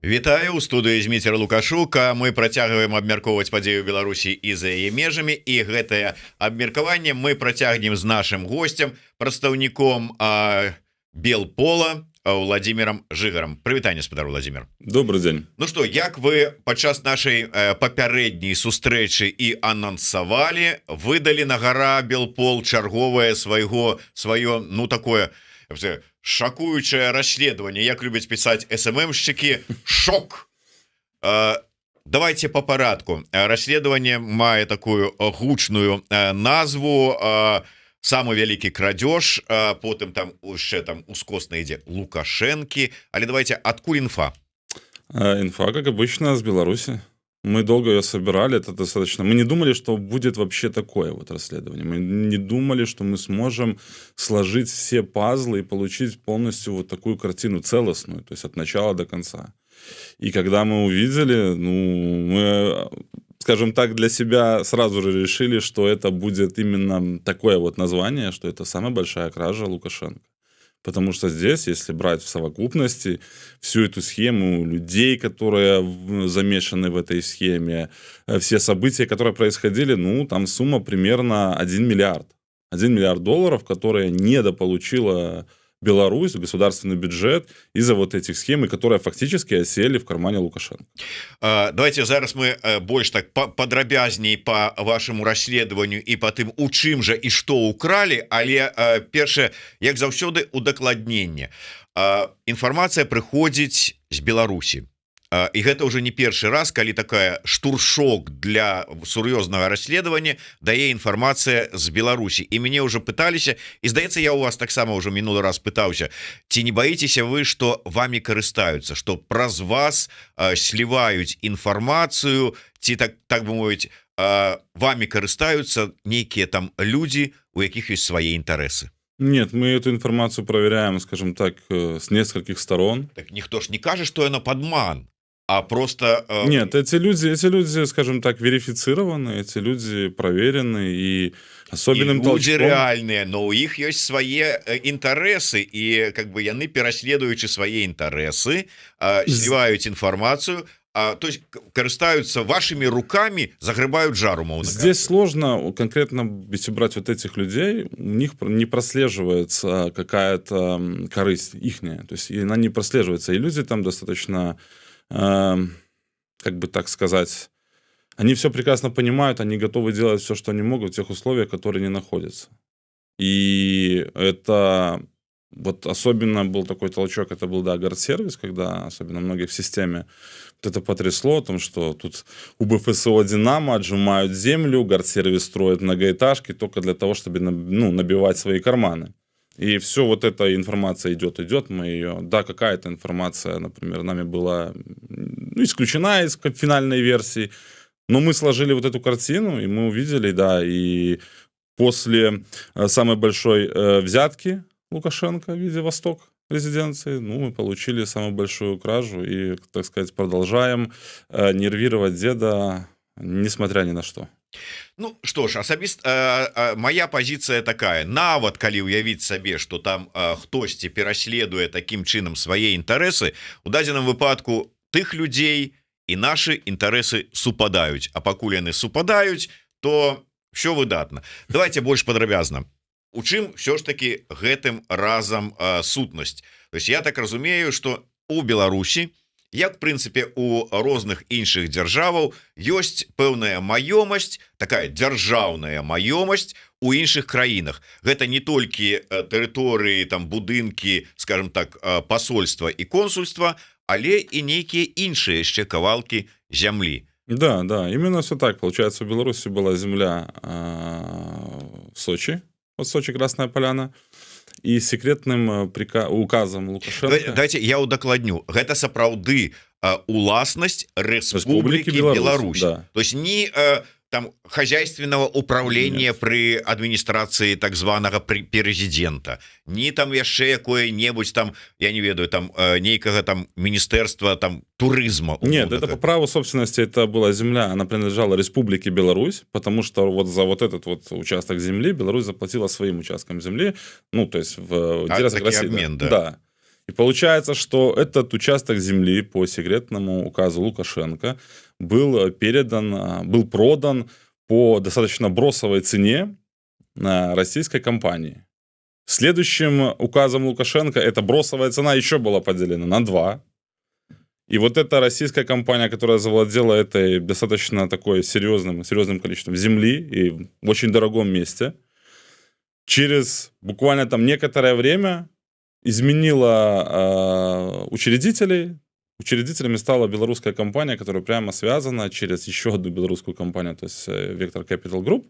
Вітаю, у студыі Зміцер Лукашук. Мы працягваем абмяркоўваць падзею Беларусі і за яе межамі, і гэтае абмеркаванне мы працягнем з нашим гостем, прадстаўніком Белпола Владимиром Жыгарам. Прывітанне, спадар Владимир. Добрый день. Ну что, як вы падчас нашай папярэдняй сустрэчы і анансавалі, выдалі на гара Белпол чарговае сваё, ну такое шокуючее расследование, як любят писать СММщики, шок. Давайте по порядку. Расследование мае такую гучную назву, самый великий крадеж, потом там уже там ускосно ідзе Лукашенки. Але давайте, откуда инфа? Инфа, как обычно, с Беларуси. Мы долго ее собирали, это достаточно... Мы не думали, что будет вообще такое вот расследование. Мы не думали, что мы сможем сложить все пазлы и получить полностью вот такую картину целостную, то есть от начала до конца. И когда мы увидели, мы, скажем так, для себя сразу же решили, что это будет именно такое вот название, что это самая большая кража Лукашенко. Потому что здесь, если брать в совокупности всю эту схему людей, которые замешаны в этой схеме, все события, которые происходили, там сумма примерно 1 миллиард. 1 миллиард долларов, которые недополучила Беларусь, государственный бюджет из-за вот этих схем, которые фактически осели в кармане Лукашенко. Давайте зараз мы больше так подробязней по вашему расследованию и по тым, у чым же и что украли, але першае, як заўсёды, удакладненне. Інфармацыя прыходзіць з Беларусі. І гэта уже не першы раз, калі такая штуршок для сур'ёзнага расследавання дае інфармацыя з Беларусі. І мяне уже пыталіся, і здаецца, я у вас таксама уже минулый раз пытаўся, ці не баіцеся вы, што вами карыстаюцца, што праз вас сліваюць інфармацыю, ці так бы мовіць, вами карыстаюцца нейкія там людзі, у якіх ёсць свае інтарэсы? Нет, мы эту информацию проверяем, скажем так, с нескольких сторон. Так ніхто ж не кажа, што яна падман. А просто... Нет, эти люди, скажем так, верифицированы, эти люди проверены, и особенным толчком... Люди реальные, но у их есть свои интересы, и как бы яны, пераследуючи свои интересы, сливают информацию, то есть користаются вашими руками, загребают жару, мол. Здесь сложно конкретно, если брать вот этих людей, у них не прослеживается какая-то корысть ихняя, то есть она не прослеживается, и люди там достаточно... как бы так сказать, они все прекрасно понимают, они готовы делать все, что они могут в тех условиях, которые они находятся. И это вот особенно был такой толчок, это был, да, Гардсервис, когда особенно многих в системе вот это потрясло, о том, что тут у БФСО «Динамо» отжимают землю, Гардсервис строит многоэтажки только для того, чтобы набивать свои карманы. И все вот эта информация идет, мы ее... Да, какая-то информация, например, нами была исключена из финальной версии, но мы сложили вот эту картину, и мы увидели, да, и после самой большой взятки Лукашенко в виде Восток резиденции, мы получили самую большую кражу и, так сказать, продолжаем нервировать деда, несмотря ни на что. Ну что ж, моя позиция такая: нават калі уявіць сабе, что там хтосьці пераследуе таким чынам свае інтарэсы, у дадзеным выпадку тых людзей і нашы інтарэсы супадаюць, а пакуль яны супадаюць, то все выдатна. Давайте больш падрабязна. У чым все ж таки гэтым разам сутнасць? То есть я так разумею, что у Беларусі, як, в прынцыпе, у розных іншых дзяржаваў, ёсць пэўная маёмасць, такая дзяржаўная маёмасць у іншых краінах. Гэта не толькі тэрыторыі, там, будынкі, скажем так, пасольства і консульства, але і нейкія іншыя яшчэ кавалкі зямлі. Да, именно все так. Получается, в Беларуси была земля в Сочи, вот Сочи, Красная Поляна, и секретным указом Лукашенко... Давайте я удакладню. Гэта сапраўды уласнасць Рэспублікі Беларусь. Да. То есть не там хозяйственного управления при адміністрацыі так званого президента, ні там яшчэ якое-небудзь там, я не ведаю, там нейкага там міністэрства там турызма. Нет, это по праву собственности, это была земля, она принадлежала Республике Беларусь, потому что вот за вот этот вот участок земли Беларусь заплатила своим участком земли, ну, то есть в интересах России. Обмен, да. Да. И получается, что этот участок земли по секретному указу Лукашенко был передан, был продан по достаточно бросовой цене российской компании. Следующим указом Лукашенко эта бросовая цена еще была поделена на 2. И вот эта российская компания, которая завладела этой достаточно такой серьезным количеством земли и в очень дорогом месте, через буквально там некоторое время изменила учредителей. Учредителями стала белорусская компания, которая прямо связана через еще одну белорусскую компанию, то есть Vector Capital Group.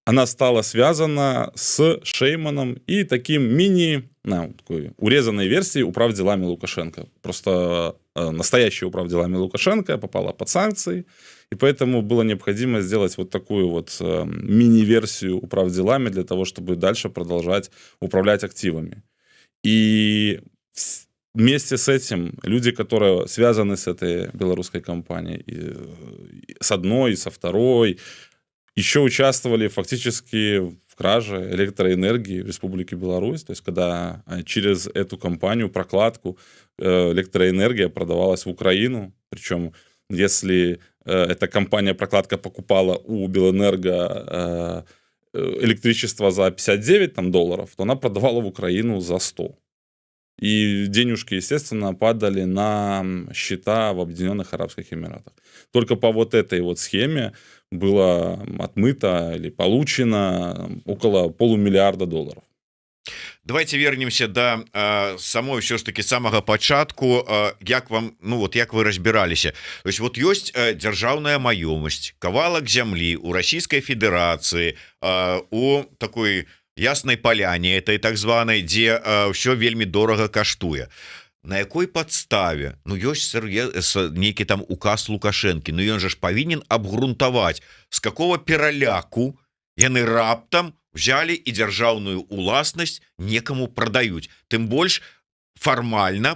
Она стала связана с Шейманом и таким такой урезанной версией управ делами Лукашенко. Просто настоящая управ делами Лукашенко попала под санкции, и поэтому было необходимо сделать вот такую вот мини-версию управ делами для того, чтобы дальше продолжать управлять активами. И вместе с этим люди, которые связаны с этой белорусской компанией, и с одной, и со второй, еще участвовали фактически в краже электроэнергии в Республике Беларусь. То есть, когда через эту компанию, прокладку, электроэнергия продавалась в Украину. Причем, если эта компания-прокладка покупала у Белэнерго электричество за $59, то она продавала в Украину за 100. И денежки, естественно, падали на счета в Объединенных Арабских Эмиратах. Только по вот этой вот схеме было отмыто или получено около $500 миллиарда. Давайте вернемся до самой все ж таки самого пачатку. Як вам, ну вот як вы разбираліся, то есть вот ёсць дзяржаўная маёмасць, кавалак зямлі у Российской Федерации, у такой яснай паляне этой так званай, дзе ўсё вельмі дорага каштуе. На якой падставе? Ну ёсць нейкі там указ Лукашэнкі, ну ён же ж павінен абгрунтаваць, з какого пераляку яны раптам взяли і дзяржаўную уласнасць некаму прадаюць. Тым больш фармальна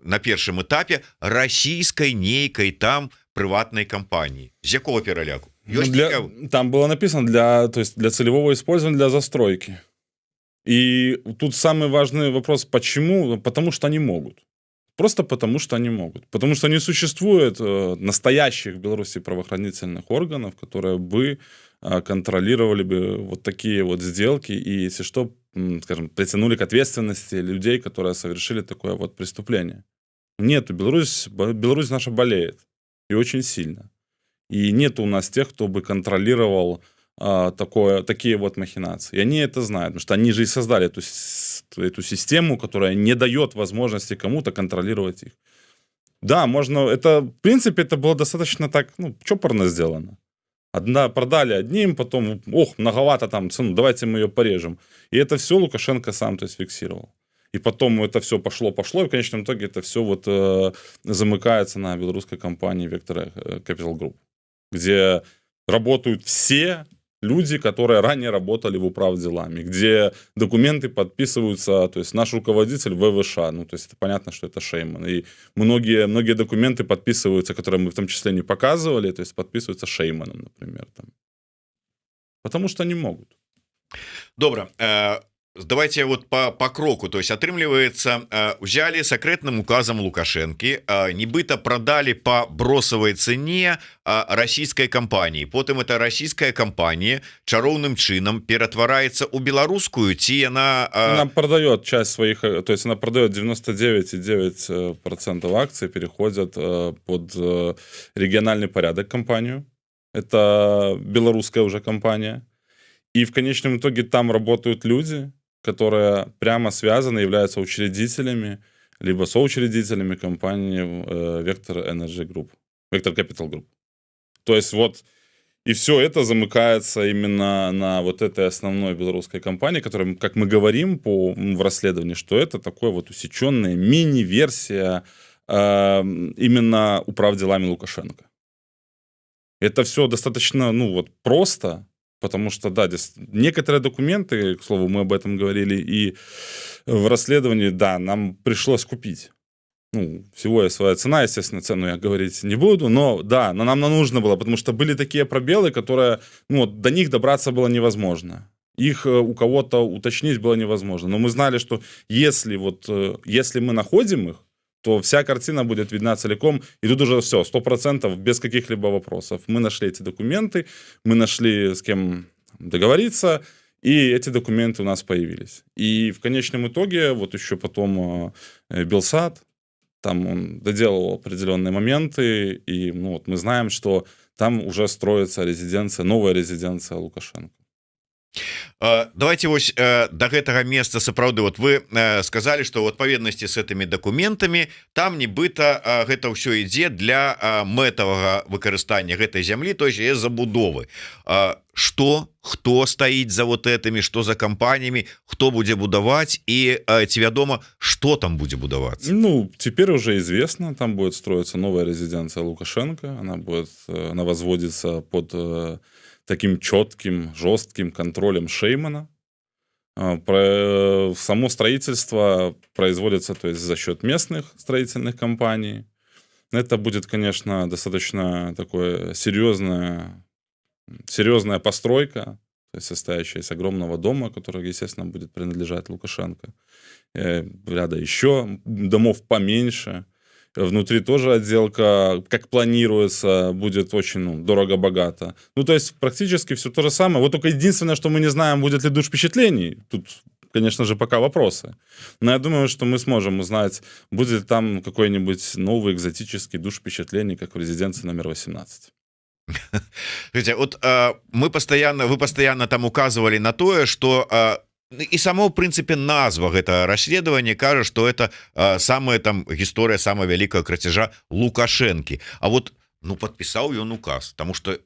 на першым этапе расійскай нейкай там прыватнай кампаніі. З якого пераляку? Там было написано то есть для целевого использования, для застройки. И тут самый важный вопрос, почему? Потому что они могут. Просто потому что они могут. Потому что не существует настоящих в Беларуси правоохранительных органов, которые бы контролировали бы вот такие вот сделки и, если что, скажем, притянули к ответственности людей, которые совершили такое вот преступление. Нет, Беларусь наша болеет. И очень сильно. И нет у нас тех, кто бы контролировал такие вот махинации. И они это знают, потому что они же и создали эту систему, которая не дает возможности кому-то контролировать их. Да, можно... Это, в принципе, это было достаточно так, чопорно сделано. Продали одним, потом, многовато там цену, давайте мы ее порежем. И это все Лукашенко сам, то есть, фиксировал. И потом это все пошло, и в конечном итоге это все вот замыкается на белорусской компании Vector Capital Group, где работают все люди, которые ранее работали в управделами, где документы подписываются, то есть наш руководитель ВВШ, то есть это понятно, что это Шейман, и многие документы подписываются, которые мы в том числе не показывали, то есть подписываются Шейманом, например, там. Потому что они могут. Добро. Давайте вот по кроку, то есть атрымліваецца, взяли секретным указом Лукашэнкі, нібыта продали по бросовой цене российской компании, потом эта российская компания чароўным чынам ператвараецца у беларускую, ці она продает часть своих, то есть она продает 99,9% акций, переходят под региональный порядок компанию, это белорусская уже компания, и в конечном итоге там работают люди, которые прямо связаны, являются учредителями, либо соучредителями компании Vector Capital Group. То есть вот, и все это замыкается именно на вот этой основной белорусской компании, которая, как мы говорим в расследовании, что это такое вот усеченная мини-версия именно управделами Лукашенко. Это все достаточно, ну, вот просто, потому что, да, некоторые документы, к слову, мы об этом говорили и в расследовании, да, нам пришлось купить. Ну, всего есть своя цена, естественно, цену я говорить не буду, но да, но нам нужно было, потому что были такие пробелы, которые, ну, вот, до них добраться было невозможно. Их у кого-то уточнить было невозможно. Но мы знали, что если если мы находим их, то вся картина будет видна целиком, и тут уже все, 100%, без каких-либо вопросов. Мы нашли эти документы, мы нашли с кем договориться, и эти документы у нас появились. И в конечном итоге, вот еще потом Белсат, там он доделал определенные моменты, и ну, вот мы знаем, что там уже строится резиденция, новая резиденция Лукашенко. Давайте вось до гэтага месца сапраўды вот вы сказали, что в адпаведнасці с этими документами там нібыта гэта ўсё ідзе для мэтавага выкарыстання гэтай зямлі, той же забудовы. Что, хто стаіць за вот этими, что за кампаниями, хто будзе будаваць і ці вядома, что там будзе будавацца? Ну, теперь уже известно, там будет строиться новая резиденция Лукашенко, она возводится под таким четким, жестким контролем Шеймана. Само строительство производится, то есть, за счет местных строительных компаний. Это будет, конечно, достаточно такое серьезная постройка, то есть состоящая из огромного дома, который, естественно, будет принадлежать Лукашенко. Ряда еще домов поменьше. Внутри тоже отделка, как планируется, будет очень дорого-богато. Ну, то есть практически все то же самое. Вот только единственное, что мы не знаем, будет ли душ впечатлений. Тут, конечно же, пока вопросы. Но я думаю, что мы сможем узнать, будет ли там какой-нибудь новый экзотический душ впечатлений, как в резиденции номер 18. Слушайте, вот вы постоянно там указывали на то, что и само в принципе назва гэтага расследавання кажа, что это самая там гісторыя самая вялікая крацяжа Лукашэнкі. А вот подпісаў ён указ, потому что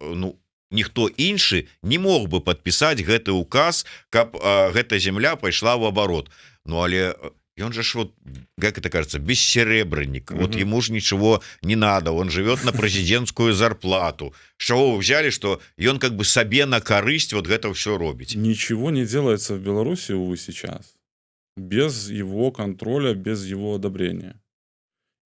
ніхто іншы не мог бы подпісаць гэты указ, каб гэта земля пайшла в оборот. Але он же вот, как это кажется, бессеребренник. Вот ему же ничего не надо. Он живет на президентскую зарплату. С чего вы взяли, что он как бы себе на корысть вот это все робить? Ничего не делается в Беларуси, увы, сейчас. Без его контроля, без его одобрения.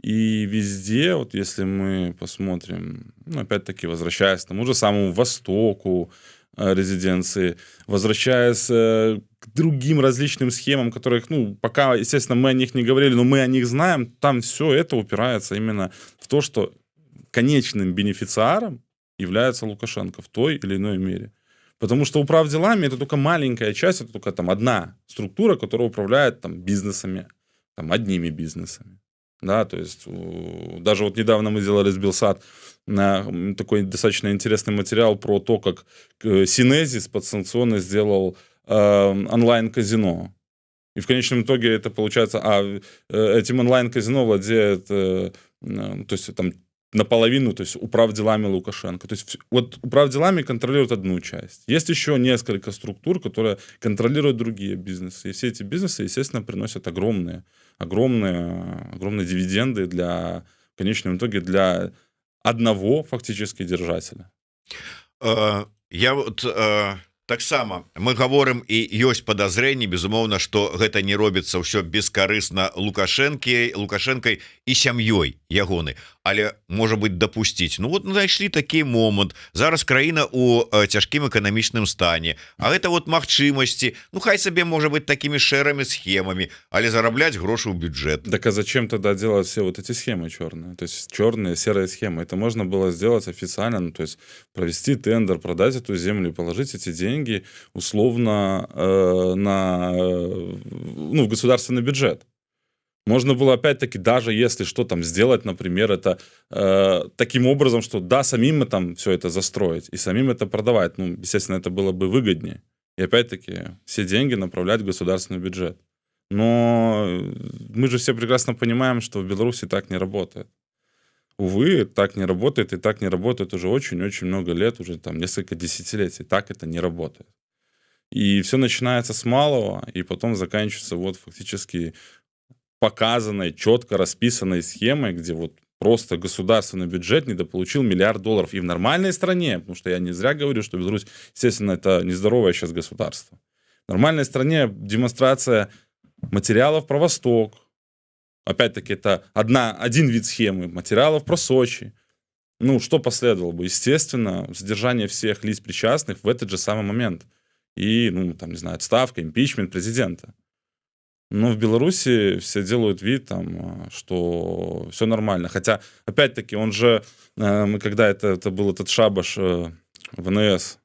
И везде, вот если мы посмотрим, опять-таки, возвращаясь к тому же самому Востоку, резиденции, возвращаясь к другим различным схемам, которых, пока, естественно, мы о них не говорили, но мы о них знаем, там все это упирается именно в то, что конечным бенефициаром является Лукашенко в той или иной мере. Потому что управ делами это только маленькая часть, это только там одна структура, которая управляет там бизнесами, там одними бизнесами. Да, то есть даже вот недавно мы делали с Белсат такой достаточно интересный материал про то, как Синезис подсанкционно сделал онлайн-казино. И в конечном итоге это получается, этим онлайн-казино владеет, то есть там наполовину, то есть управ делами Лукашенко. То есть вот управ делами контролирует одну часть. Есть еще несколько структур, которые контролируют другие бизнесы. И все эти бизнесы, естественно, приносят огромные дивиденды в конечном итоге для одного фактически держателя. Я вот таксама мы говорим і ёсць подозрение, безумоўна, что гэта не робіцца ўсё бескарысна Лукашэнкай і сям'ёй ягоны, але можа быть допустить. Знайшлі такі момант, зараз краіна у цяжкім эканамічным стане, а гэта вот магчымасці, хай сабе можа быть такими шэрымі схемами, але зарабляць грошы ў бюджет. Так а зачем тогда делать все вот эти схемы черные? То есть черные, серые схемы. Это можно было сделать официально, то есть провести тендер, продать эту землю, положить эти деньги условно в государственный бюджет. Можно было опять-таки, даже если что там сделать, например, это таким образом, что да, самим мы там все это застроить и самим это продавать. Естественно, это было бы выгоднее. И опять-таки все деньги направлять в государственный бюджет. Но мы же все прекрасно понимаем, что в Беларуси так не работает. Увы, так не работает, и так не работает уже очень-очень много лет, уже там несколько десятилетий. Так это не работает. И все начинается с малого, и потом заканчивается вот фактически показанной, четко расписанной схемой, где вот просто государственный бюджет недополучил $1 миллиард. И в нормальной стране, потому что я не зря говорю, что Беларусь, естественно, это нездоровое сейчас государство. В нормальной стране демонстрация материалов про Восток. Опять-таки, это один вид схемы. Материалов про Сочи. Ну, что последовало бы? Естественно, задержание всех лиц причастных в этот же самый момент. И, ну, там, не знаю, отставка, импичмент президента. Но в Беларуси все делают вид, там, что все нормально. Хотя, опять-таки, он же, мы когда это был этот шабаш ВНС,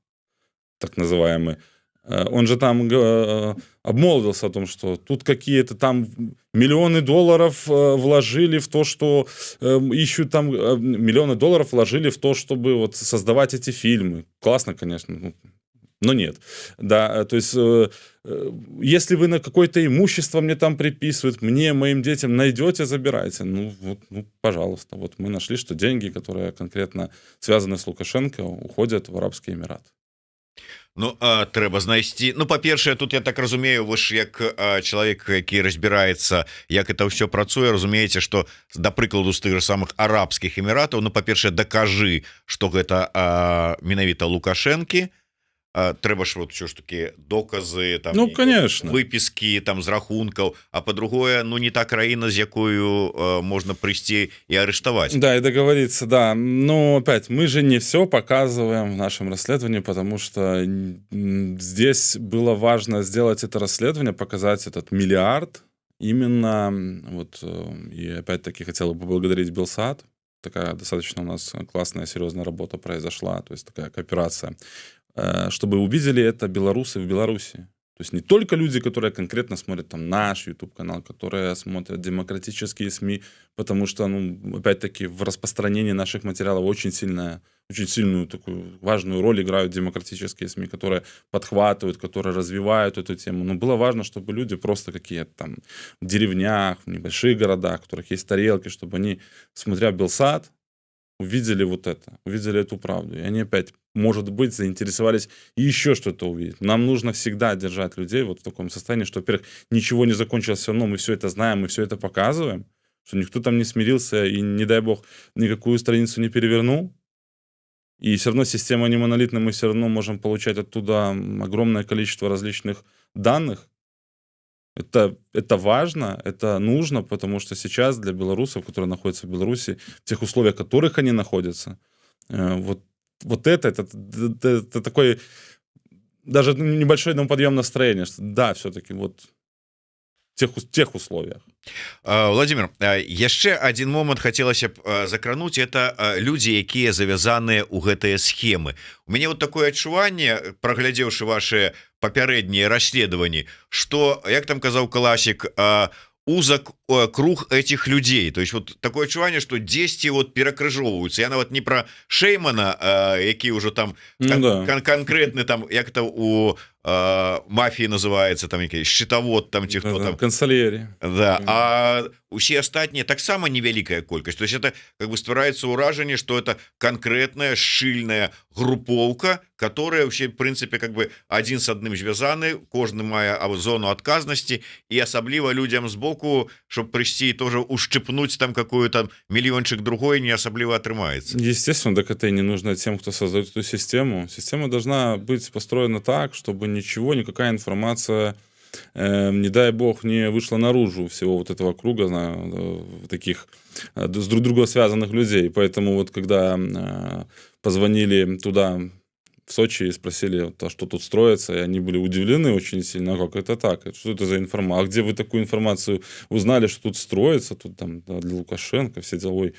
так называемый, он же там обмолвился о том, что тут какие-то там миллионы долларов вложили в то, что ищут там, миллионы долларов вложили в то, чтобы вот создавать эти фильмы. Классно, конечно, но нет. Да, то есть, если вы на какое-то имущество мне там приписывают, мне, моим детям найдете, забирайте. Ну, вот, ну, пожалуйста. Вот мы нашли, что деньги, которые конкретно связаны с Лукашенко, уходят в Арабские Эмираты. Ну, трэба знайсці. Ну, па-першае, тут я так разумею, вы ж як чалавек, які разбіраецца, як это ўсё працуе, разумееце, што да прыкладу з тых же самых арабскіх эміратаў, ну, па-першае, дакажы, што гэта менавіта Лукашэнкі. Трэба ж вот ўсё ж таки доказы там, ну, конечно, выпіскі там з рахункаў, а по-другое, ну, не та краіна, з якою можна прыйсці і арыштаваць. Да, и договориться, да. Но опять, мы же не все показываем в нашем расследовании, потому что здесь было важно сделать это расследование, показать этот миллиард. Именно вот, и опять-таки хотел бы поблагодарить Белсат. Такая достаточно у нас классная, серьезная работа произошла, то есть такая кооперация, чтобы увидели это белорусы в Беларуси. То есть не только люди, которые конкретно смотрят там наш YouTube-канал, которые смотрят демократические СМИ, потому что, ну, опять-таки, в распространении наших материалов очень сильную такую важную роль играют демократические СМИ, которые подхватывают, которые развивают эту тему. Но было важно, чтобы люди просто какие-то там в деревнях, в небольших городах, у которых есть тарелки, чтобы они, смотря Белсат, увидели вот это, увидели эту правду. И они опять, может быть, заинтересовались еще что-то увидеть. Нам нужно всегда держать людей вот в таком состоянии, что, во-первых, ничего не закончилось все равно, мы все это знаем, мы все это показываем, что никто там не смирился и, не дай бог, никакую страницу не перевернул. И все равно система не монолитная, мы все равно можем получать оттуда огромное количество различных данных. Это важно, это нужно, потому что сейчас для белорусов, которые находятся в Беларуси, в тех условиях, в которых они находятся, вот это такой даже небольшой подъем настроения, что да, все-таки вот в тех условиях. Владимир, яшчэ один момант хацелася б закрануць, это людзі, якія завязаныя ў гэтыя схемы. У мяне вот такое адчуванне, праглядзеўшы ваши папярэднія расследаванні, что, як там казаў класік, узак круг этих людей. То есть вот такое адчуванне, что дзесьці вот перакрыжоўваюцца. Я нават не про Шеймана, які ўжо там конкретны там, як это у мафии называется, там який счетовод, там ці хто там канцелярі. Да, а усе астатнія таксама невялікая колькасць. То есть это как бы ствараецца ўражанне, что это конкретная шчыльная групоўка, которая вообще в принципе как бы один с одним звязаны, кожны мае зону адказнасці, і асабліва людям збоку, чтобы прийти и тоже ущипнуть там какую-то миллиончик другой, не особливо отрымается. Естественно, так это и не нужно тем, кто создает эту систему. Система должна быть построена так, чтобы никакая информация, не дай бог, не вышла наружу всего вот этого круга, знаю, таких с друг другом связанных людей. Поэтому вот когда позвонили туда, в Сочи, и спросили, а что тут строится, и они были удивлены очень сильно, как это так, что это за информация, а где вы такую информацию узнали, что тут строится, тут там для Лукашенко, все дела. Ой.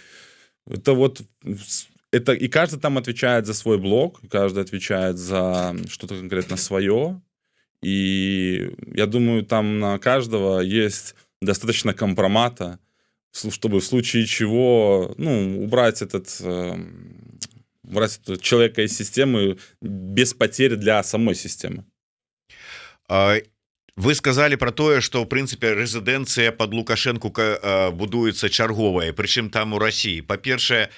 Это вот, это, и каждый там отвечает за свой блог, каждый отвечает за что-то конкретно свое, и я думаю, там на каждого есть достаточно компромата, чтобы в случае чего, ну, убрать человека из системы без потерь для самой системы. Вы сказали про тое, что в принципе резиденция под Лукашенко будуецца чарговая, причем там у России. По-першае,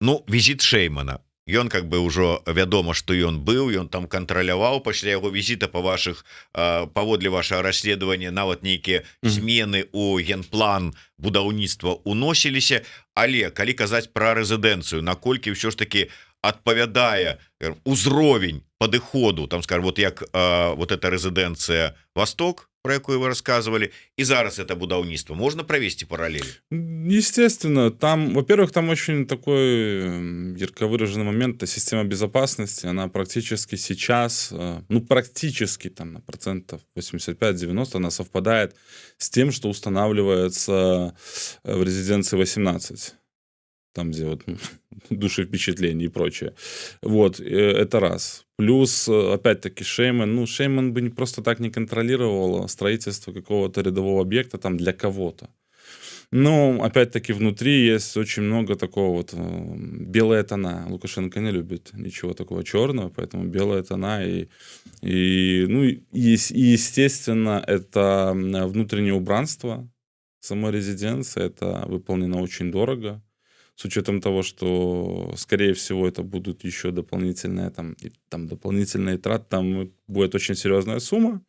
ну, визит Шеймана. ён как бы ўжо вядома што ён быў, ён там кантраляваў пасля яго візіта па вашых паводле вашага расследавання нават нейкія змены у генплан будаўніцтва уносіліся. Але калі казаць пра рэзідэнцыю, наколькі ўсё ж таки адпавядае узровень падыходу, там скажем, вот як вот эта рэзідэнцыя Восток, про якую вы рассказывали, и зараз это будаўніцтва, можно провести параллели? Естественно, там, во-первых, там очень такой ярко выраженный момент, это система безопасности, она практически сейчас, ну, практически там на процентов 85-90 она совпадает с тем, что устанавливается в резиденции 18. Там, где вот душевпечатление и прочее. Вот, это раз. Плюс, опять-таки, Шейман бы не просто так не контролировал строительство какого-то рядового объекта там для кого-то. Но, опять-таки, внутри есть очень много такого вот белая тона. Лукашенко не любит ничего такого черного, поэтому белая тона и естественно, это внутреннее убранство самой резиденции, это выполнено очень дорого. С учетом того, что, скорее всего, это будут еще дополнительные траты, там будет очень серьезная сумма,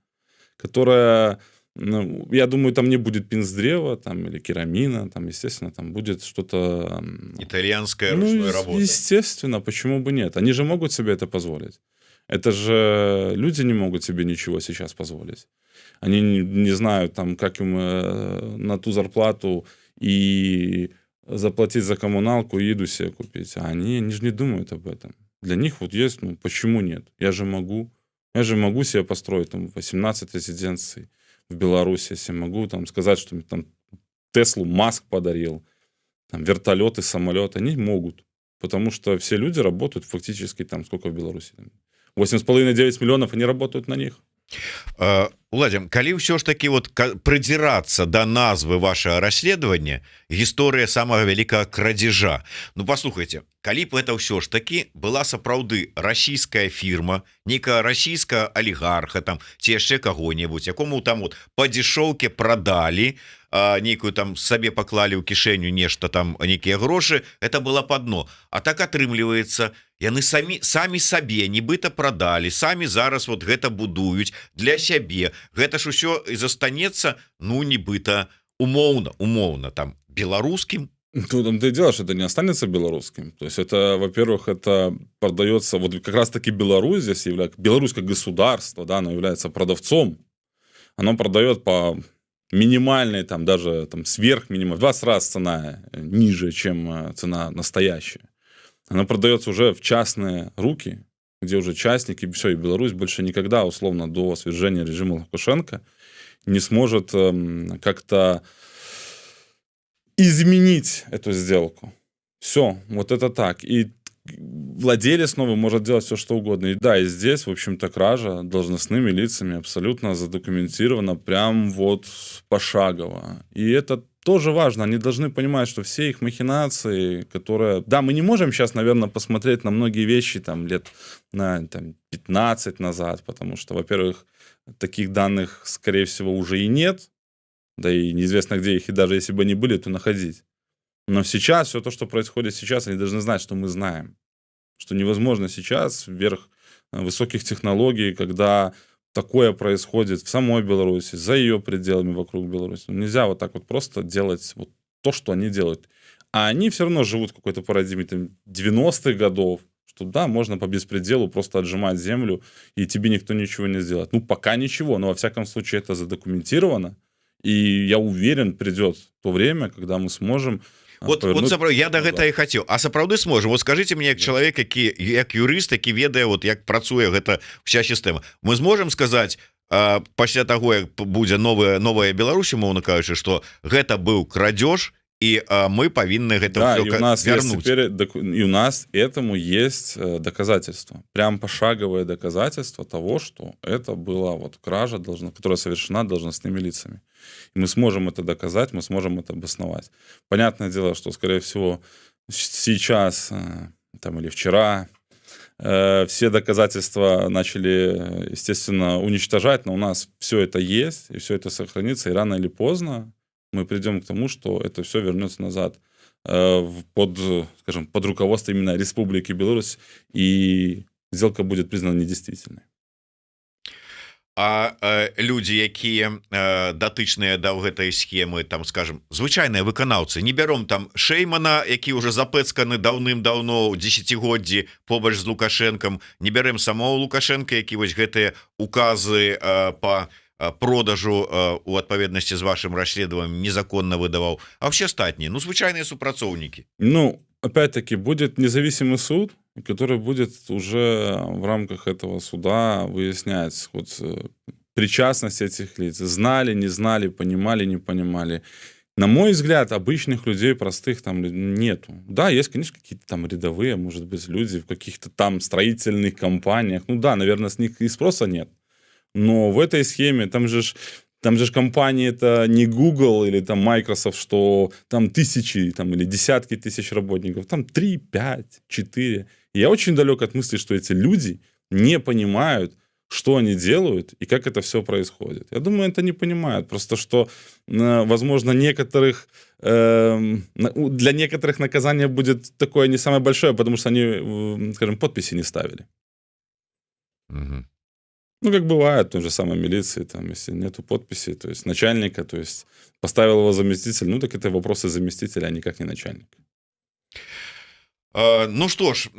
которая, ну, я думаю, там не будет пинсдрева там, или керамина, там, естественно, там будет что-то... Итальянская ручная работа. Естественно, почему бы нет? Они же могут себе это позволить. Это же люди не могут себе ничего сейчас позволить. Они не знают, там, как им на ту зарплату и... заплатить за коммуналку и еду себе купить. А они же не думают об этом. Для них вот есть, ну, почему нет? Я же могу себе построить там 18 резиденций в Беларуси, если могу там сказать, что мне там Теслу Маск подарил, там вертолеты, самолеты. Они могут, потому что все люди работают фактически там, сколько в Беларуси? 8,5-9 миллионов, они работают на них. Уладзім, калі ўсё ж таки вот прыдзірацца да назвы вашага расследавання, гісторыя самага вялікага крадзежа, ну паслухайце, калі б это ўсё ж таки была сапраўды расійская фірма, нейкая расійская алігарха там ці яшчэ каго-небудзь, якому там вот па дзешоўке прадалі, нейкую там сабе паклалі ў кішэню нешта там, нейкія грошы, это было б адно. А так атрымліваецца, яны самі сабе нібыта прадалі, самі зараз вот гэта будуюць для сябе. Гэта ж усё і застанецца, ну, нібыта умоўна там беларускім. Ну, там ты делаешь, это не останется белорусским. То есть это, во-первых, это продается, вот как раз-таки Беларусь здесь является, Беларусь как государство, да, оно является продавцом. Оно продает по минимальной, там даже там сверх минимальной, в 20 раз цена ниже, чем цена настоящая. Оно продается уже в частные руки, где уже частники, все, и Беларусь больше никогда, условно, до свержения режима Лукашенко не сможет как-то изменить эту сделку. Все, вот это так. И владелец новый может делать все, что угодно. И да, и здесь, в общем-то, кража должностными лицами абсолютно задокументирована прям вот пошагово. И это тоже важно. Они должны понимать, что все их махинации, которые... Да, мы не можем сейчас, наверное, посмотреть на многие вещи там лет на 15 назад, потому что, во-первых, таких данных, скорее всего, уже и нет. Да и неизвестно, где их, и даже если бы они были, то находить. Но сейчас, все то, что происходит сейчас, они должны знать, что мы знаем. Что невозможно сейчас, вверх высоких технологий, когда такое происходит в самой Беларуси, за ее пределами вокруг Беларуси. Нельзя вот так вот просто делать вот то, что они делают. А они все равно живут в какой-то парадигме 90-х годов, что да, можно по беспределу просто отжимать землю, и тебе никто ничего не сделает. Ну, пока ничего, но во всяком случае это задокументировано. И я уверен, придет то время, когда мы сможем... Вот я до гэта і хацеў. А сапраўды сможем? Вот скажите мне, як чалавек, як юрыст, які ведае, вот як працуе гэта вся сістэма. Мы зможем сказаць, пасля таго, як будзе новая Беларусь, умоўна кажучы, што гэта быў крадеж, и мы повинны это вернуть. И у нас этому есть доказательства. Прям пошаговое доказательство того, что это была вот кража, которая совершена должностными лицами. И мы сможем это доказать, мы сможем это обосновать. Понятное дело, что, скорее всего, сейчас там, или вчера все доказательства начали, естественно, уничтожать, но у нас все это есть, и все это сохранится, и рано или поздно мы придем к тому, что это все вернется назад скажем, под руководством именно Республики Беларусь, и сделка будет признана недействительной. А людзі якія датычныя да гэтай схемы, там скажем звычайныя выканаўцы, не бяром там Шэймана, які уже запэцканы даўным-даўно ў дзесяцігоддзі побач з Лукашэнкам, не бярэм самого Лукашенко, які вось гэтыя указы по продажу у адпаведнасці з вашим расследаваннем незаконна выдаваў, а все астатнія, ну звычайныя супрацоўнікі. Ну, опять-таки, будет независимый суд, который будет уже в рамках этого суда выяснять вот причастность этих лиц. Знали, не знали, понимали, не понимали. На мой взгляд, обычных людей, простых там нету. Да, есть, конечно, какие-то там рядовые, может быть, люди в каких-то там строительных компаниях. Ну да, наверное, с них и спроса нет. Но в этой схеме там же компании это не Google или там Microsoft, что там тысячи там, или десятки тысяч работников. Там 3, 5, 4. И я очень далек от мысли, что эти люди не понимают, что они делают и как это все происходит. Я думаю, это не понимают. Просто что, возможно, для некоторых наказание будет такое не самое большое, потому что они, скажем, подписи не ставили. Угу. Ну, как бывает, в той же самой милиции, там, если нету подписи, то есть начальника, то есть поставил его заместитель, ну, так это вопросы заместителя, а никак не начальник. Ну что ж,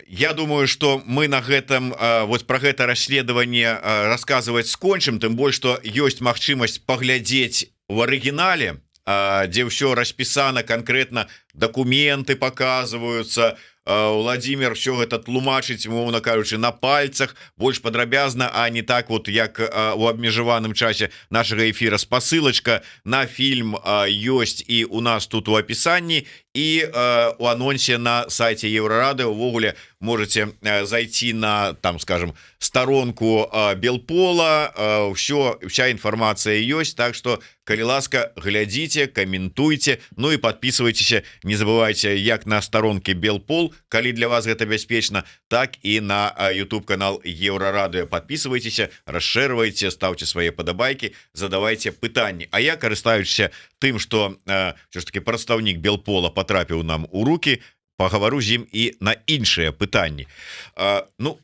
я думаю, что мы на гэтым вот про гэта расследаванне рассказывать скончым, тым больш что ёсць магчымасць паглядзець у арыгінале, дзе ўсё распісана конкретно, документы показываются, Владимир все гэта тлумачыць, умоўна кажучы, на пальцах больш падрабязна, а не так вот як у абмежаваным часе нашага эфира. Спасылачка на фільм ёсць і у нас тут у апісанні, і у анонсе на сайте Еврорады. Увогуле можете зайти на, там, скажем, сторонку Белпола, вся информация есть, так что, калі ласка, глядите, комментуйте, ну и подписывайтесь, не забывайте, як на сторонке Белпол, калі для вас гэта бяспечна, так и на YouTube канал Еврорады. Подписывайтесь, расширывайте, ставьте свои падабайки, задавайте пытанні. А я, карыстаючыся тым, что все ж таки прадстаўнік Белпола потрапіў нам у руки, пагавару з ім і на іншыя пытанні. Ну,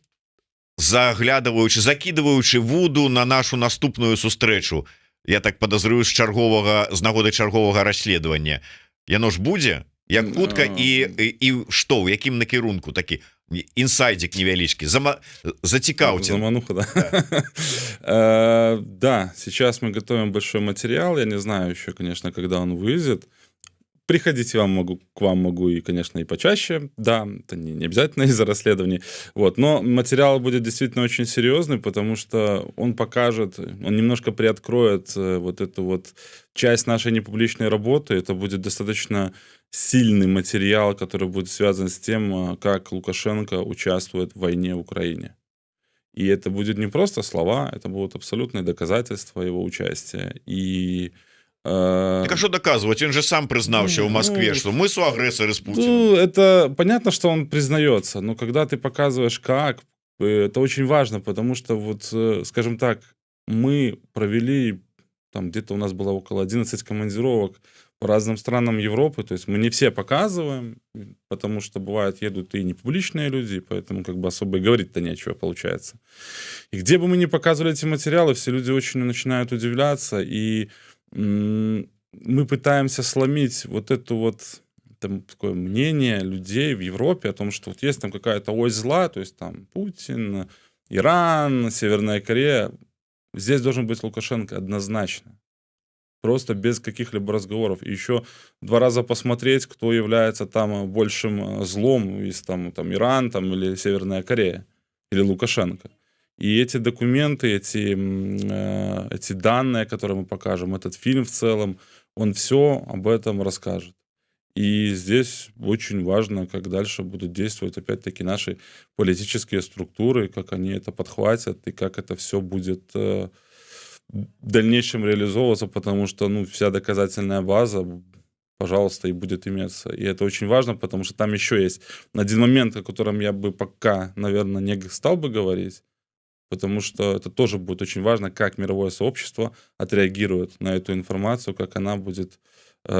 заглядываючы, закидываючы вуду на нашу наступную сустрэчу, я так подозрюю, з нагоды чарговага расследавання, яно ж будзе як хутка і што, у якім накірунку, такі инсайдик невялічкі, зацікаўце. Замануха, да. Да, сейчас мы готовим большой материал, я не знаю еще, конечно, когда он выйдет. Приходите к вам могу и, конечно, и почаще. Да, это не обязательно из-за расследований. Вот. Но материал будет действительно очень серьезный, потому что он покажет, он немножко приоткроет вот эту вот часть нашей непубличной работы. Это будет достаточно сильный материал, который будет связан с тем, как Лукашенко участвует в войне в Украине. И это будет не просто слова, это будут абсолютные доказательства его участия. И так а что доказывать? Он же сам признался в Москве, что мы соагрессоры с Путиным. Ну, это понятно, что он признается, но когда ты показываешь как, это очень важно, потому что вот, скажем так, мы провели, там где-то у нас было около 11 командировок по разным странам Европы, то есть мы не все показываем, потому что бывает едут и непубличные люди, поэтому как бы особо и говорить-то нечего получается. И где бы мы ни показывали эти материалы, все люди очень начинают удивляться, и мы пытаемся сломить вот это вот там, такое мнение людей в Европе о том, что вот есть там какая-то ось зла, то есть там Путин, Иран, Северная Корея. Здесь должен быть Лукашенко однозначно. Просто без каких-либо разговоров. И еще 2 раза посмотреть, кто является там большим злом, из там Иран там, или Северная Корея, или Лукашенко. И эти документы, эти данные, которые мы покажем, этот фильм в целом, он все об этом расскажет. И здесь очень важно, как дальше будут действовать, опять-таки, наши политические структуры, как они это подхватят и как это все будет в дальнейшем реализовываться, потому что вся доказательная база, пожалуйста, и будет иметься. И это очень важно, потому что там еще есть один момент, о котором я бы пока, наверное, не стал бы говорить, потому что это тоже будет очень важно, как мировое сообщество отреагирует на эту информацию, как она будет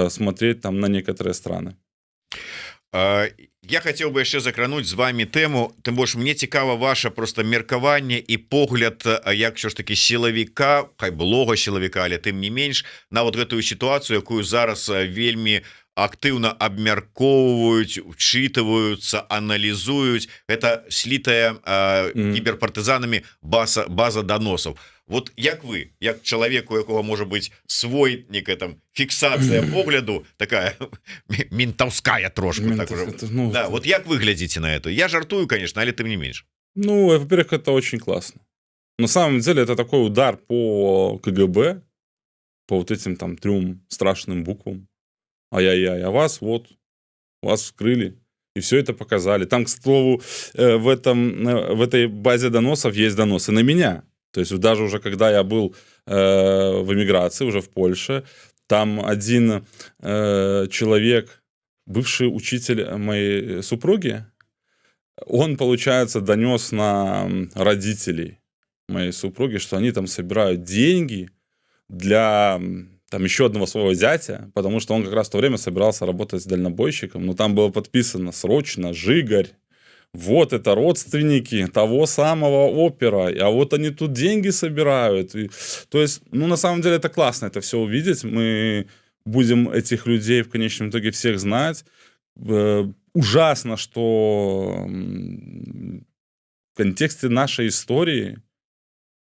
смотреть там на некоторые страны. Я хотел бы яшчэ закрануть з вами тэму, тым больш мне цікава ваша просто меркаванне і погляд, як що ж таки сілавіка, хай былога сілавіка, але тым не менш на вот гэтую сітуацыю, якую зараз вельмі актыўна абмяркоўваюць, учитываюцца, аналізуюць. Это слітая кіберпартызанамі база доносаў. Вот як вы, як чалавек, у якога можа быць свой некая там фіксацыя погляду, такая ментаўская трошка, так уже. Ну, Да, вот як вы глядите на это? Я жартую, конечно, але тым не меньше. Ну, во-первых, это очень классно. На самом деле это такой удар по КГБ, по вот этим там 3 страшным буквам. Ай-яй-яй, а вас вскрыли, и все это показали. Там, к слову, в этой базе доносов есть доносы на меня. То есть даже уже когда я был в эмиграции, уже в Польше, там один человек, бывший учитель моей супруги, он, получается, донес на родителей моей супруги, что они там собирают деньги для там еще одного своего зятя, потому что он как раз в то время собирался работать с дальнобойщиком, но там было подписано срочно «Жигарь». Вот это родственники того самого опера, а вот они тут деньги собирают. То есть, ну, на самом деле это классно это все увидеть. Мы будем этих людей в конечном итоге всех знать. Ужасно, что в контексте нашей истории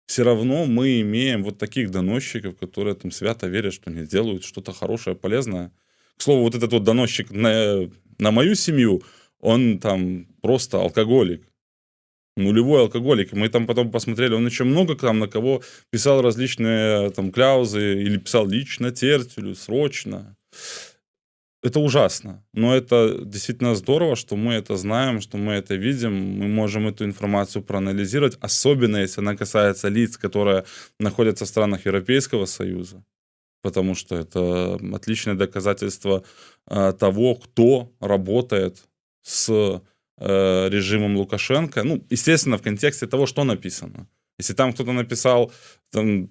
все равно мы имеем вот таких доносчиков, которые там свято верят, что они делают что-то хорошее, полезное. К слову, вот этот вот доносчик на мою семью, он там просто алкоголик. Нулевой алкоголик. Мы там потом посмотрели, он еще много там на кого писал различные там кляузы или писал лично Тертелю, срочно. Это ужасно. Но это действительно здорово, что мы это знаем, что мы это видим. Мы можем эту информацию проанализировать, особенно если она касается лиц, которые находятся в странах Европейского Союза. Потому что это отличное доказательство того, кто работает с режимом Лукашенко. Ну, естественно, в контексте того, что написано. Если там кто-то написал, там,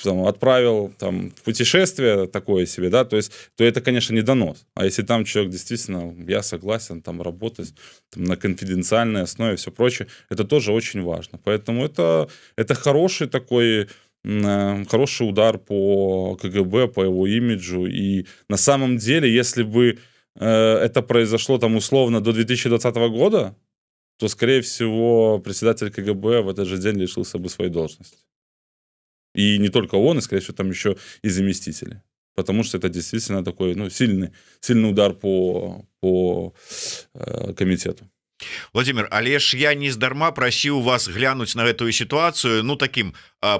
отправил там, в путешествие такое себе, да, то это, конечно, не донос. А если там человек действительно, я согласен, там работать там, на конфиденциальной основе и все прочее, это тоже очень важно. Поэтому это хороший такой, хороший удар по КГБ, по его имиджу. И на самом деле, если бы это произошло там условно до 2020 года, то, скорее всего, председатель КГБ в этот же день лишился бы своей должности. И не только он, и, скорее всего, там еще и заместители. Потому что это действительно такой сильный удар по комитету. Владимир, але ж я нездарма прасіў вас глянуць на гэтую сітуацыю, ну, таким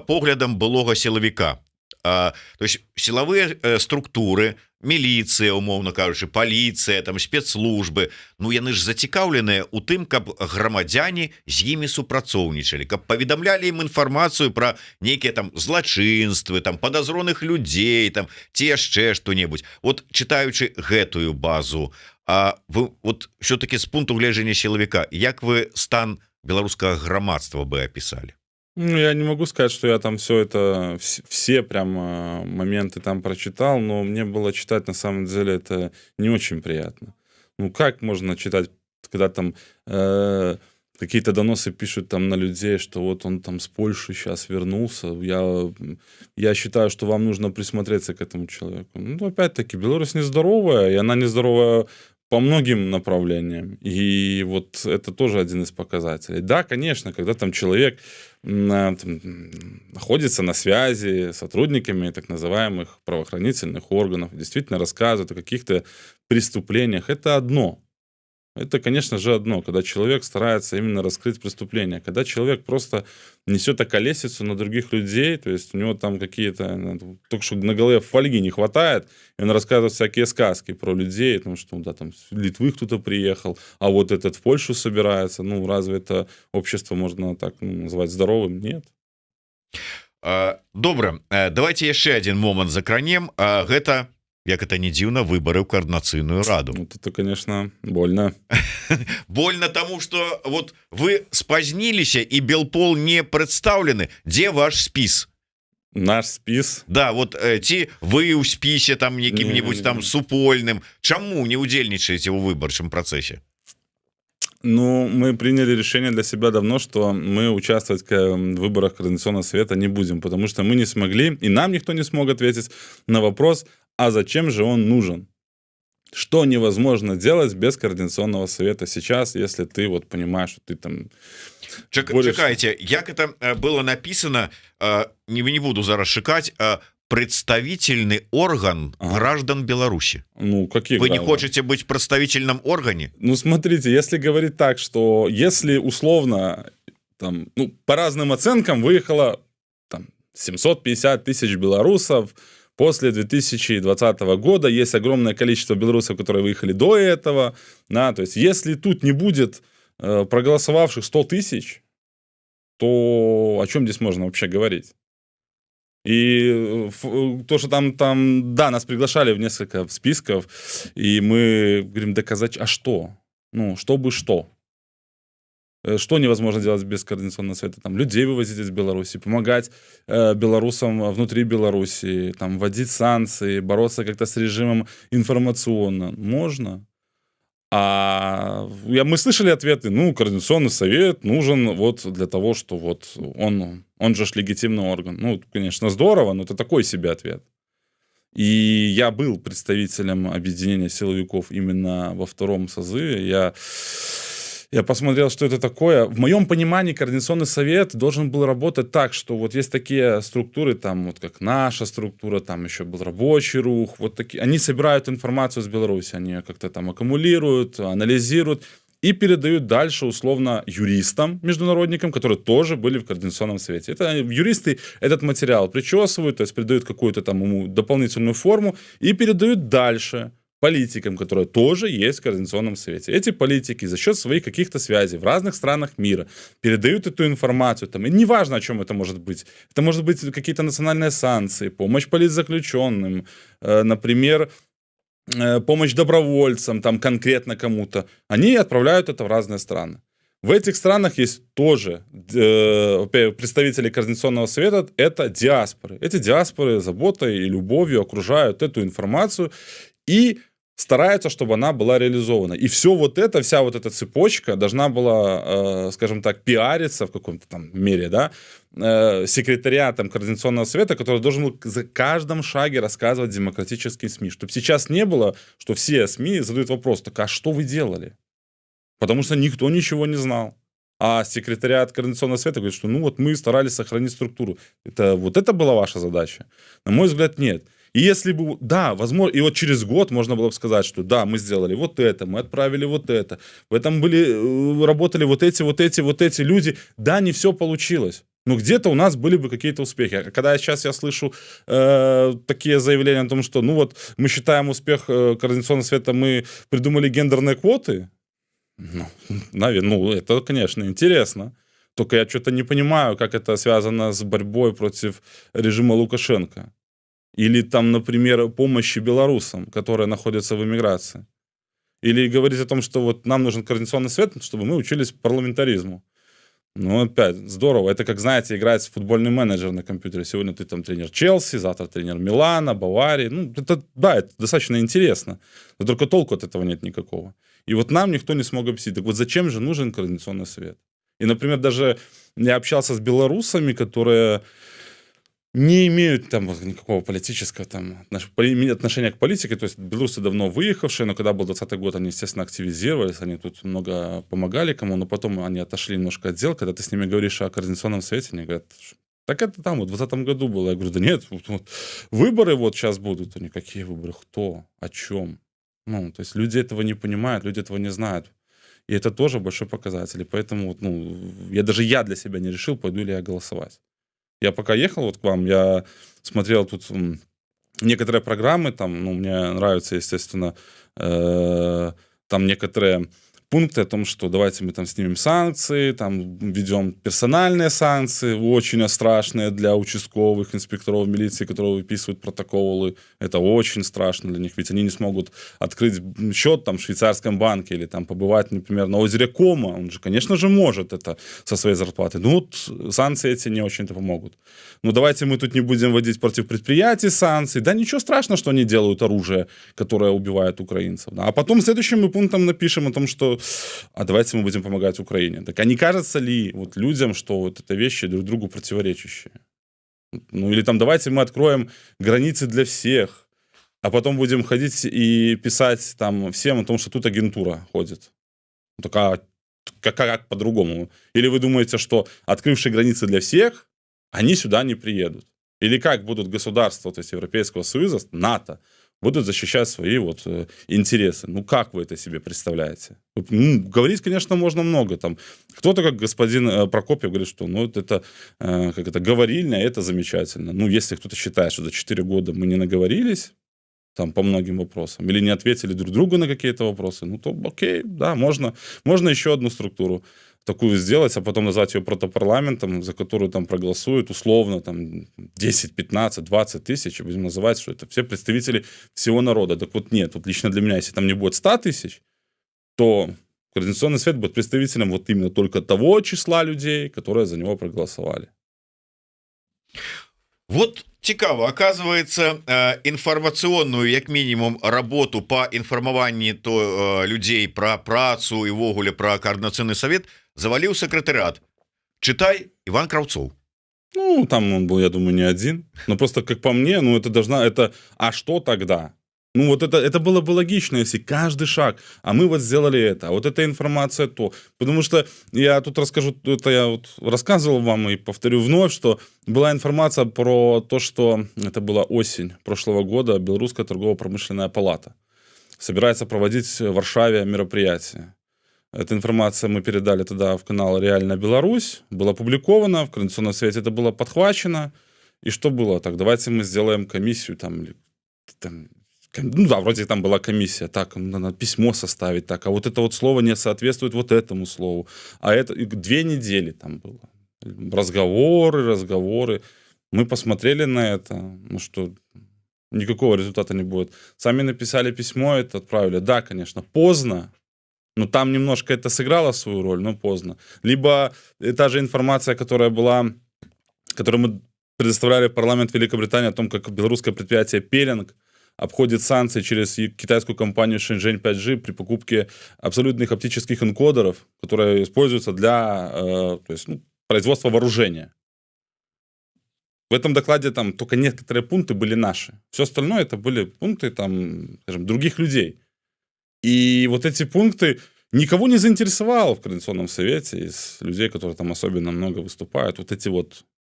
поглядам былога сілавіка. То есть силовые структуры, міліцыя, умоўна кажучы, паліцыя, там спецслужбы, ну яны ж зацікаўленыя у тым, каб грамадзяне з імі супрацоўнічалі, каб паведамлялі ім інфармацыю пра нейкія там злачынствы, там падазроных людзей, там ці яшчэ што-небудзь. Вот чытаючы гэтую базу, вы вот все-таки з пункту гледжання сілавіка, як вы стан беларускага грамадства бы описали? Ну, я не могу сказать, что я там все прям моменты там прочитал, но мне было читать, на самом деле, это не очень приятно. Ну, как можно читать, когда там какие-то доносы пишут там на людей, что вот он там с Польши сейчас вернулся. Я считаю, что вам нужно присмотреться к этому человеку. Ну, опять-таки, Беларусь нездоровая, и она нездоровая по многим направлениям. И вот это тоже один из показателей. Да, конечно, когда там человек там, находится на связи с сотрудниками так называемых правоохранительных органов, действительно рассказывает о каких-то преступлениях, это одно. Это, конечно же, одно, когда человек старается именно раскрыть преступление. Когда человек просто несет околесицу на других людей, то есть у него там какие-то, только что на голове фольги не хватает, и он рассказывает всякие сказки про людей, потому что да, там с Литвы кто-то приехал, а вот этот в Польшу собирается. Ну, разве это общество можно так назвать здоровым? Нет. Добра, давайте яшчэ один момант закранем. Гэта, як это не дзіўна, выборы ў координацыйную раду. Вот это, конечно, больно. Больно тому, что вот вы спознились и Белпол не представлены. Где ваш спис? Наш спіс. Да, вот ці вы ў спісе там якім-нибудь там супольным, чаму не удзельнічаеце ў выбарчым працэсе? Ну, мы приняли решение для себя давно, что мы участвовать в выборах Координационного совета не будем, потому что мы не смогли, и нам никто не смог ответить на вопрос, а зачем же он нужен? Что невозможно делать без Координационного совета сейчас, если ты вот понимаешь, что ты там... Чекайте, як это было написано, не буду зараз шикать, представительный орган граждан Беларуси. Ну, какие Вы граждан? не хотите быть в представительном органе? Ну, смотрите, если говорить так, что если условно, там, ну, по разным оценкам выехало там 750 тысяч белорусов после 2020 года, есть огромное количество белорусов, которые выехали до этого, да, то есть если тут не будет проголосовавших 100 тысяч, то о чем здесь можно вообще говорить? И то, что там, да, нас приглашали в несколько списков, и мы говорим, доказать, а что? Ну, чтобы что? Что невозможно делать без Координационного совета? Там, людей вывозить из Беларуси, помогать белорусам внутри Беларуси, там, вводить санкции, бороться как-то с режимом информационно. Можно. Мы слышали ответы, ну, Координационный совет нужен вот для того, что вот он же легитимный орган. Ну, конечно, здорово, но это такой себе ответ. И я был представителем объединения силовиков именно во втором созыве. Я посмотрел, что это такое. В моем понимании Координационный совет должен был работать так, что вот есть такие структуры, там вот как наша структура, там еще был рабочий рух, вот такие. Они собирают информацию с Беларуси, они ее как-то там аккумулируют, анализируют и передают дальше условно юристам, международникам, которые тоже были в Координационном совете. Это юристы этот материал причесывают, то есть придают какую-то там ему дополнительную форму и передают дальше политикам, которые тоже есть в Координационном совете. Эти политики за счет своих каких-то связей в разных странах мира передают эту информацию. Там, и неважно, о чем это может быть. Это может быть какие-то национальные санкции, помощь политзаключенным, например, помощь добровольцам, там, конкретно кому-то. Они отправляют это в разные страны. В этих странах есть тоже представители Координационного совета, это диаспоры. Эти диаспоры заботой и любовью окружают эту информацию и стараются, чтобы она была реализована. И все вот это, вся вот эта цепочка должна была, скажем так, пиариться в каком-то там мере, да, секретариатом Координационного совета, который должен был за каждом шаге рассказывать демократические СМИ. Чтобы сейчас не было, что все СМИ задают вопрос, так а что вы делали? Потому что никто ничего не знал. А секретариат Координационного совета говорит, что ну вот мы старались сохранить структуру. Вот это была ваша задача? На мой взгляд, нет. И если бы, да, возможно, и вот через год можно было бы сказать, что да, мы сделали вот это, мы отправили вот это, в этом работали вот эти люди, да, не все получилось. Но где-то у нас были бы какие-то успехи. А когда я слышу такие заявления о том, что ну вот мы считаем успех Координационного совета, мы придумали гендерные квоты, ну, наверное, ну это, конечно, интересно. Только я что-то не понимаю, как это связано с борьбой против режима Лукашенко. Или там, например, помощи белорусам, которые находятся в эмиграции. Или говорить о том, что вот нам нужен Координационный совет, чтобы мы учились парламентаризму. Ну, опять, здорово. Это как, знаете, играть в футбольный менеджер на компьютере. Сегодня ты там тренер Челси, завтра тренер Милана, Баварии. Ну, это, да, это достаточно интересно. Но только толку от этого нет никакого. И вот нам никто не смог объяснить. Так вот зачем же нужен Координационный совет? И, например, даже я общался с белорусами, которые не имеют там никакого политического там, отношения к политике. То есть белорусы давно выехавшие, но когда был 2020 год, они, естественно, активизировались, они тут много помогали кому, но потом они отошли немножко от дел. Когда ты с ними говоришь о Координационном совете, они говорят, так это там вот в 2020 году было. Я говорю, да нет, вот, выборы вот сейчас будут. Они, какие выборы? Кто? О чем? Ну, то есть люди этого не понимают, люди этого не знают. И это тоже большой показатель. И поэтому вот, ну, я для себя не решил, пойду ли я голосовать. Я пока ехал вот к вам, я смотрел тут некоторые программы, там, ну, мне нравится, естественно, там некоторые пункты о том, что давайте мы там снимем санкции, там введем персональные санкции, очень страшные для участковых инспекторов милиции, которые выписывают протоколы. Это очень страшно для них, ведь они не смогут открыть счет там в швейцарском банке или там побывать, например, на озере Кома. Он же, конечно же, может это со своей зарплаты. Ну, вот санкции эти не очень-то помогут. Ну, давайте мы тут не будем вводить против предприятий санкции. Да ничего страшного, что они делают оружие, которое убивает украинцев. Да? А потом следующим мы пунктом напишем о том, что а давайте мы будем помогать Украине. Так а не кажется ли вот людям, что вот это вещи друг другу противоречащие? Ну, или там давайте мы откроем границы для всех, а потом будем ходить и писать там всем о том, что тут агентура ходит. Ну, так а как по-другому? Или вы думаете, что открывшие границы для всех, они сюда не приедут? Или как будут государства, то есть Европейского Союза, НАТО, будут защищать свои вот интересы? Ну, как вы это себе представляете? Ну, говорить, конечно, можно много. Там кто-то, как господин Прокопьев, говорит, что ну, это, как это говорильня, это замечательно. Ну, если кто-то считает, что за 4 года мы не наговорились там по многим вопросам, или не ответили друг другу на какие-то вопросы, ну, то окей, да, можно еще одну структуру такую сделать, а потом назвать ее протопарламентом, за которую там проголосуют условно там 10, 15, 20 тысяч, и будем называть, что это все представители всего народа. Так вот нет, вот лично для меня, если там не будет 100 тысяч, то Координационный совет будет представителем вот именно только того числа людей, которые за него проголосовали. Вот цікава, оказывается, інфармацыйную як мінімум работу по інфармаванні то людзей пра працу і ўвогуле пра координацыйны совет заваліў сакратарыят. Читай Иван Кравцов. Ну, там он был, я думаю, не один. Но просто, как по мне, ну, а что тогда? Ну, вот это было бы логично, если каждый шаг, а мы вот сделали это, а вот эта информация то. Потому что я тут расскажу, это я вот рассказывал вам и повторю вновь, что была информация про то, что это была осень прошлого года, Белорусская торгово-промышленная палата собирается проводить в Варшаве мероприятие. Эта информация мы передали тогда в канал «Реальная Беларусь», была опубликована, в Координационном совете это было подхвачено. И что было? Так, давайте мы сделаем комиссию там ну да, вроде там была комиссия, так, надо письмо составить, так, а вот это вот слово не соответствует вот этому слову. А это 2 недели там было. Разговоры. Мы посмотрели на это, ну что, никакого результата не будет. Сами написали письмо, это отправили. Да, конечно, поздно, но там немножко это сыграло свою роль, но поздно. Либо та же информация, которую мы предоставляли в парламент Великобритании о том, как белорусское предприятие «Пелинг» обходит санкции через китайскую компанию Shenzhen 5G при покупке абсолютных оптических энкодеров, которые используются для производства вооружения. В этом докладе там только некоторые пункты были наши. Все остальное это были пункты там, скажем, других людей. И вот эти пункты никого не заинтересовало в Координационном совете из людей, которые там особенно много выступают.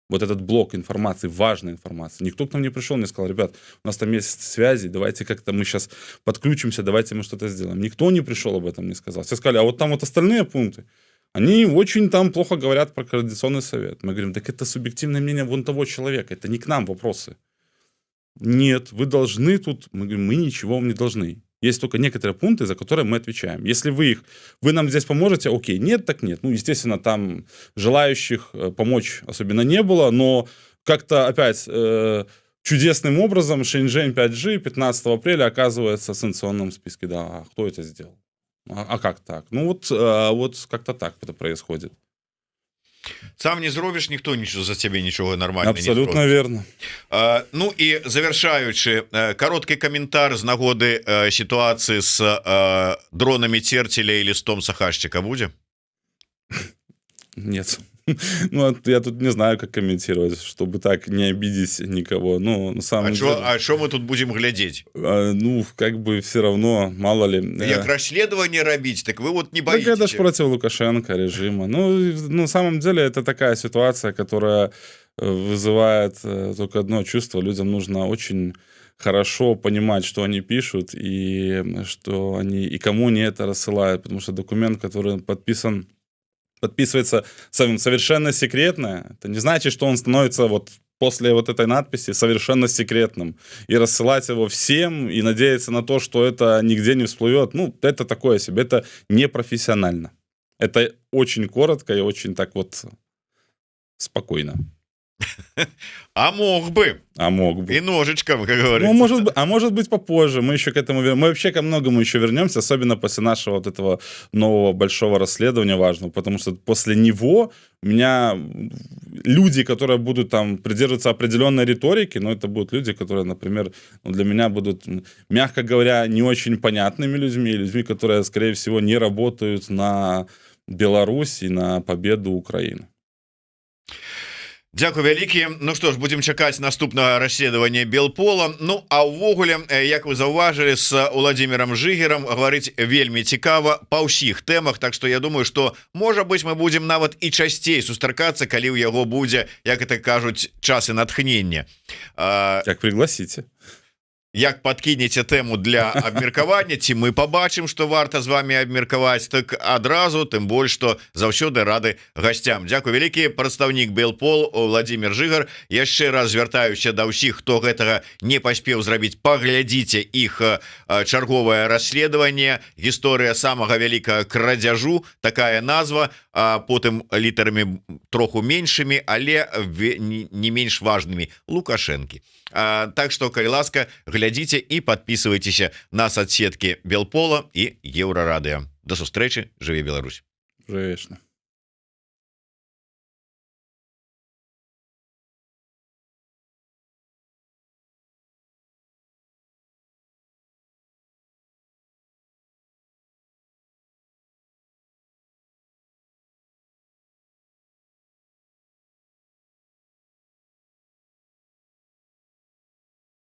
Вот этот блок информации, важной информации. Никто к нам не пришел, не сказал, ребят, у нас там есть связи, давайте как-то мы сейчас подключимся, давайте мы что-то сделаем. Никто не пришел, об этом не сказал. Все сказали, а вот там вот остальные пункты, они очень там плохо говорят про Координационный совет. Мы говорим, так это субъективное мнение вон того человека, это не к нам вопросы. Нет, вы должны тут, мы говорим, мы ничего вам не должны. Есть только некоторые пункты, за которые мы отвечаем. Если вы нам здесь поможете, окей, нет, так нет. Ну, естественно, там желающих помочь особенно не было, но как-то опять чудесным образом Shenzhen 5G 15 апреля оказывается в санкционном списке. Да, а кто это сделал? А как так? Ну, вот как-то так это происходит. Сам не зробіш, ніхто нічого за тебе нічого нормально абсолютно не верно. Ну і завершаючы, кароткі каментар з нагоды сітуацыі з дронамі Церцеля і лістом Сахашчыка будзе? Нет. Ну, я тут не знаю, как комментировать, чтобы так не обидеть никого. Ну, на самом деле... А что мы тут будем глядеть? Ну, как бы все равно, мало ли... Як расследование робить, так вы вот не боитесь. Так это ж против Лукашенко режима. Ну, на самом деле, это такая ситуация, которая вызывает только одно чувство. Людям нужно очень хорошо понимать, что они пишут, и что они, и кому они это рассылают. Потому что документ, который подписывается совершенно секретно, это не значит, что он становится вот после вот этой надписи совершенно секретным и рассылать его всем и надеяться на то, что это нигде не всплывет, ну, это такое себе, это непрофессионально. Это очень коротко и очень так вот спокойно. А мог бы. А мог бы. И ножичком, как говорится. Ну, может быть попозже. Мы еще к этому вернемся. Мы вообще ко многому еще вернемся, особенно после нашего вот этого нового большого расследования важного, потому что после него у меня люди, которые будут там придерживаться определенной риторики, но это будут люди, которые, например, для меня будут, мягко говоря, не очень понятными людьми, которые, скорее всего, не работают на Беларусь и на победу Украины. Дзякуй вялікі. Ну што ж, будем чакаць наступнага расследавання Белпола. Ну а ўвогуле, як вы заўважылі, з Уладзімірам Жыгерам гаварыць вельмі цікава па ўсіх тэмах, так што я думаю, што можа быць мы будзем нават і часцей сустракацца, калі ў яго будзе, як это кажуць, час і натхнення. Як пригласіце. Як подкінеце тэму для абмеркавання, ці мы побачым, што варта з вами абмеркаваць, так адразу, тым больш, што заўсёды рады гасцям. Дзякуй вялікі. Прадстаўнік Белпол Уладзімір Жыгар. Яшчэ раз звяртаюся да ўсіх, хто гэтага не паспеў зрабіць, паглядзіце іх чарговае расследаванне, гісторыя самага вялікага крадзяжу, такая назва, а потым літарамі троху меншымі, але не менш важнымі, Лукашэнкі. Так што, калі ласка, глядзіце і подписывайтеся на соцсеткі Белпола і Еўрарадыё. До сустрэчы, жыве Беларусь. Жывешна.